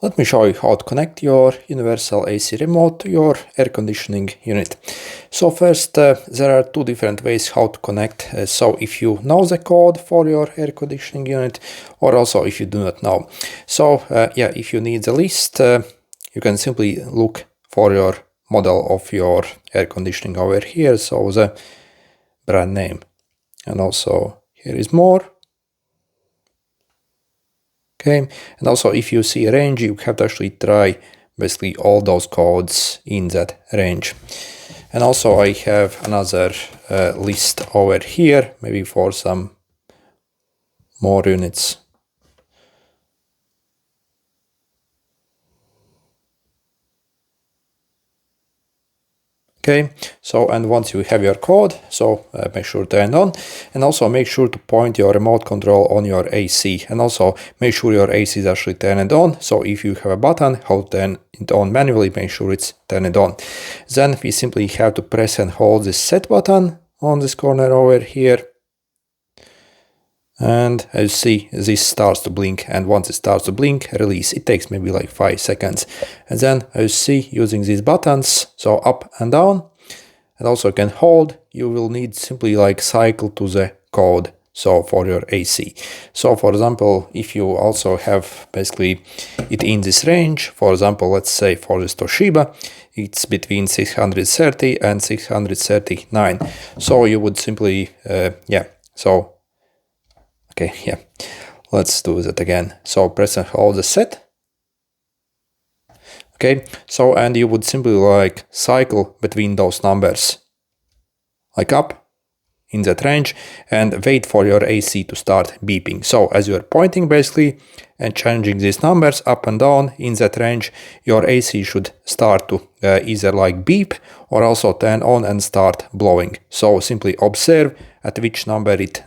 Let me show you how to connect your universal AC remote to your air conditioning unit. So first, there are two different ways how to connect. So if you know the code for your air conditioning unit, or also if you do not know. So if you need the list, you can simply look for your model of your air conditioning over here. So the brand name, and also here is more. Okay, and also if you see a range, you have to actually try basically all those codes in that range. And also I have another list over here, maybe for some more units. Okay, so and once you have your code, so make sure to turn on, and also make sure to point your remote control on your AC, and also make sure your AC is actually turned on. So if you have a button, how to turn it on manually, make sure it's turned on. Then we simply have to press and hold this set button on this corner over here. And as you see, this starts to blink, and once it starts to blink, release. It takes maybe like 5 seconds. And then as you see, using these buttons, so up and down, and also can hold, you will need simply like cycle to the code, so for your AC. So for example, if you also have basically it in this range, for example, let's say for this Toshiba, it's between 630 and 639. So you would simply, let's do that again. So press and hold the set. Okay, so and you would simply like cycle between those numbers, like up in that range, and wait for your AC to start beeping. So as you're pointing basically and changing these numbers up and down in that range, your AC should start to either like beep or also turn on and start blowing. So simply observe at which number it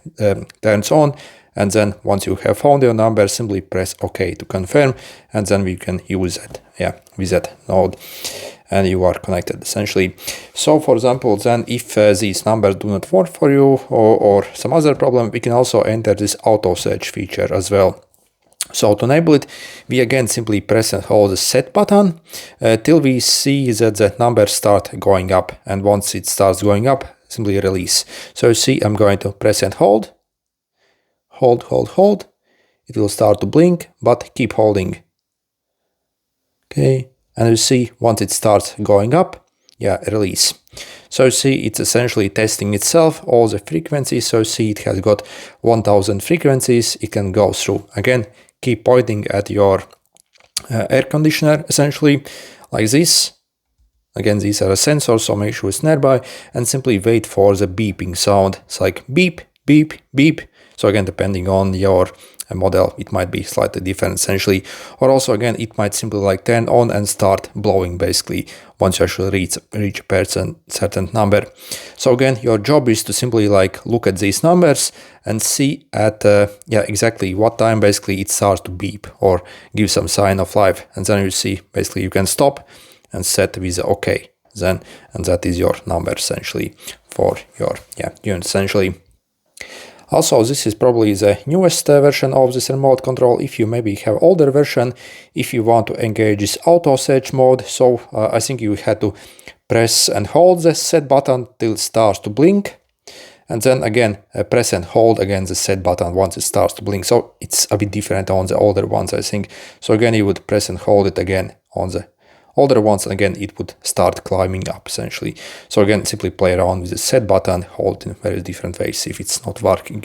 turns on, and then once you have found your number, simply press OK to confirm, and then we can use it with that node, and you are connected essentially. So for example, then if these numbers do not work for you, or some other problem, we can also enter this auto search feature as well. So to enable it, we again simply press and hold the set button till we see that the numbers start going up, and once it starts going up, simply release. So you see, I'm going to press and hold. Hold. It will start to blink, but keep holding. Okay, and you see, once it starts going up, release. So you see, it's essentially testing itself, all the frequencies. So you see, it has got 1000 frequencies it can go through. Again, keep pointing at your air conditioner, essentially, like this. Again, these are a sensor, so make sure it's nearby, and simply wait for the beeping sound. It's like beep, beep, beep. So again, depending on your model, it might be slightly different essentially. Or also again, it might simply like turn on and start blowing basically once you actually reach a certain number. So again, your job is to simply like look at these numbers and see at exactly what time basically it starts to beep or give some sign of life. And then you see basically you can stop and set with OK then, and that is your number essentially for your unit essentially. Also, this is probably the newest version of this remote control. If you maybe have older version, if you want to engage this auto search mode, so I think you had to press and hold the set button till it starts to blink, and then again press and hold again the set button once it starts to blink. So it's a bit different on the older ones, I think. So again, you would press and hold it again on the older ones, and again it would start climbing up essentially. So again, simply play around with the set button, hold in very different ways if it's not working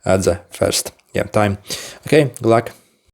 at the first time. Okay, good luck.